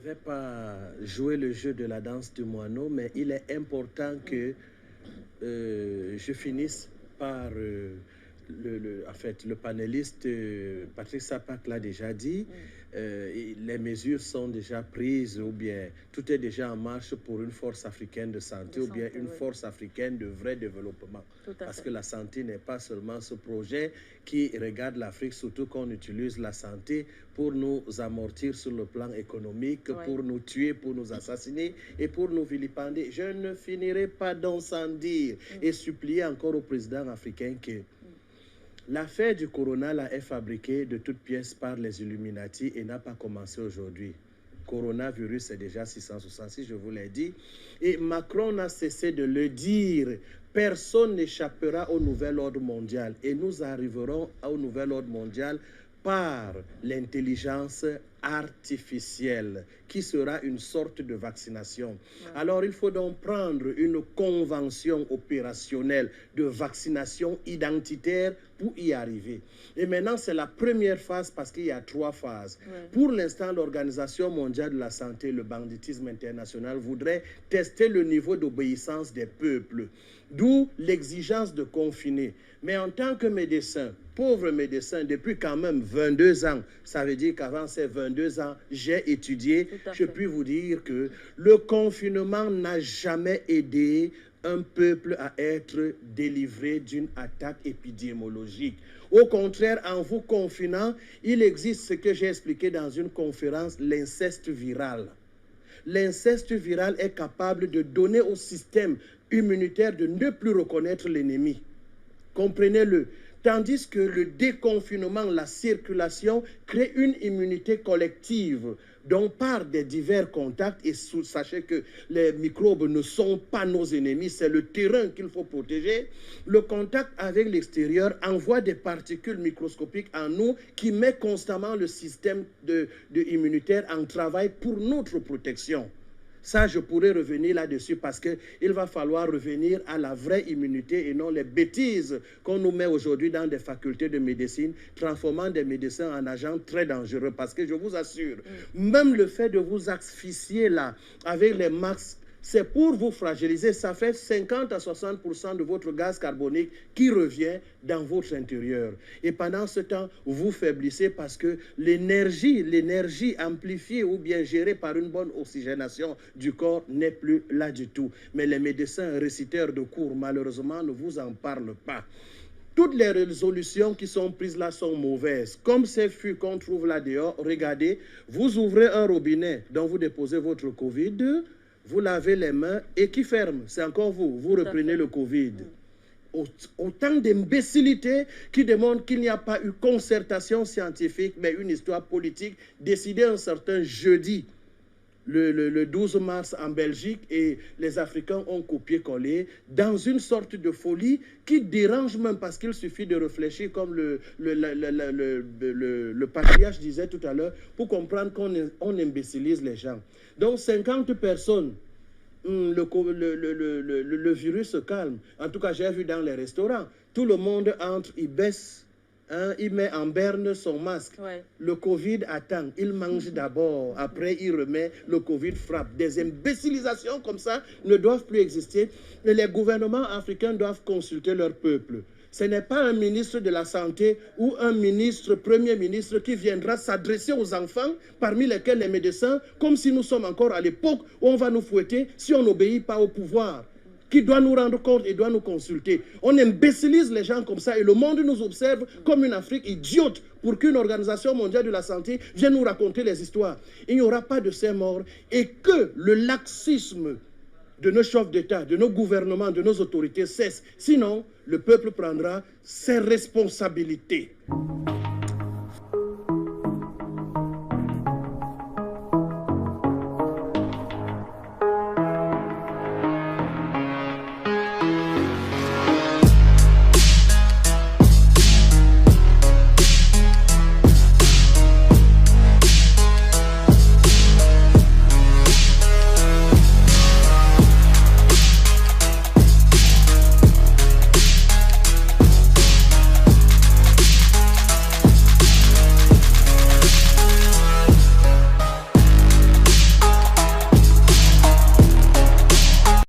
vais pas jouer le jeu de la danse du moineau, mais il est important que je finisse par... en fait, le panéliste Patrick Sapak l'a déjà dit, les mesures sont déjà prises ou bien tout est déjà en marche pour une force africaine de santé ou bien une force africaine de vrai développement. Parce que la santé n'est pas seulement ce projet qui regarde l'Afrique, surtout qu'on utilise la santé pour nous amortir sur le plan économique, pour nous tuer, pour nous assassiner et pour nous vilipender. Je ne finirai pas d'en sans dire et supplier encore au président africain que l'affaire du corona là, est fabriquée de toutes pièces par les Illuminati et n'a pas commencé aujourd'hui. Coronavirus, c'est déjà 666, je vous l'ai dit. Et Macron n'a cessé de le dire. Personne n'échappera au nouvel ordre mondial. Et nous arriverons au nouvel ordre mondial par l'intelligence artificielle, qui sera une sorte de vaccination. Alors, il faut donc prendre une convention opérationnelle de vaccination identitaire pour y arriver. Et maintenant, c'est la première phase parce qu'il y a 3 phases. Pour l'instant, l'Organisation mondiale de la santé, le banditisme international, voudrait tester le niveau d'obéissance des peuples, d'où l'exigence de confiner. Mais en tant que médecin, pauvre médecin, depuis quand même 22 ans, ça veut dire qu'avant ces 22 ans, j'ai étudié, je puis vous dire que le confinement n'a jamais aidé un peuple à être délivré d'une attaque épidémiologique. Au contraire, en vous confinant, il existe ce que j'ai expliqué dans une conférence, l'inceste viral. L'inceste viral est capable de donner au système immunitaire de ne plus reconnaître l'ennemi. Comprenez-le. Tandis que le déconfinement, la circulation, crée une immunité collective dont par des divers contacts, et sachez que les microbes ne sont pas nos ennemis, c'est le terrain qu'il faut protéger. Le contact avec l'extérieur envoie des particules microscopiques en nous qui met constamment le système immunitaire en travail pour notre protection. Ça, je pourrais revenir là-dessus parce qu'il va falloir revenir à la vraie immunité et non les bêtises qu'on nous met aujourd'hui dans des facultés de médecine, transformant des médecins en agents très dangereux. Parce que je vous assure, même le fait de vous asphyxier là, avec les masques, c'est pour vous fragiliser. Ça fait 50 à 60% de votre gaz carbonique qui revient dans votre intérieur. Et pendant ce temps, vous faiblissez parce que l'énergie amplifiée ou bien gérée par une bonne oxygénation du corps n'est plus là du tout. Mais les médecins réciteurs de cours, malheureusement, ne vous en parlent pas. Toutes les résolutions qui sont prises là sont mauvaises. Comme ces fûts qu'on trouve là dehors, regardez, vous ouvrez un robinet dont vous déposez votre Covid, vous lavez les mains et qui ferme? C'est encore vous. Vous reprenez le Covid. Autant d'imbécilité qui démontrent qu'il n'y a pas eu concertation scientifique, mais une histoire politique décidée un certain jeudi, le 12 mars en Belgique, et les Africains ont copié-collé dans une sorte de folie qui dérange même parce qu'il suffit de réfléchir comme le patriarche disait tout à l'heure pour comprendre qu'on imbécilise les gens. Donc 50 personnes, le virus se calme. En tout cas, j'ai vu dans les restaurants, tout le monde entre, il baisse, il met en berne son masque. Le Covid attend, il mange d'abord, après il remet, le Covid frappe. Des imbécilisations comme ça ne doivent plus exister. Et les gouvernements africains doivent consulter leur peuple. Ce n'est pas un ministre de la Santé ou un ministre, premier ministre, qui viendra s'adresser aux enfants, parmi lesquels les médecins, comme si nous sommes encore à l'époque où on va nous fouetter si on n'obéit pas au pouvoir, qui doit nous rendre compte et doit nous consulter. On imbécilise les gens comme ça et le monde nous observe comme une Afrique idiote pour qu'une organisation mondiale de la santé vienne nous raconter les histoires. Il n'y aura pas de ces morts et que le laxisme de nos chefs d'État, de nos gouvernements, de nos autorités cesse. Sinon, le peuple prendra ses responsabilités.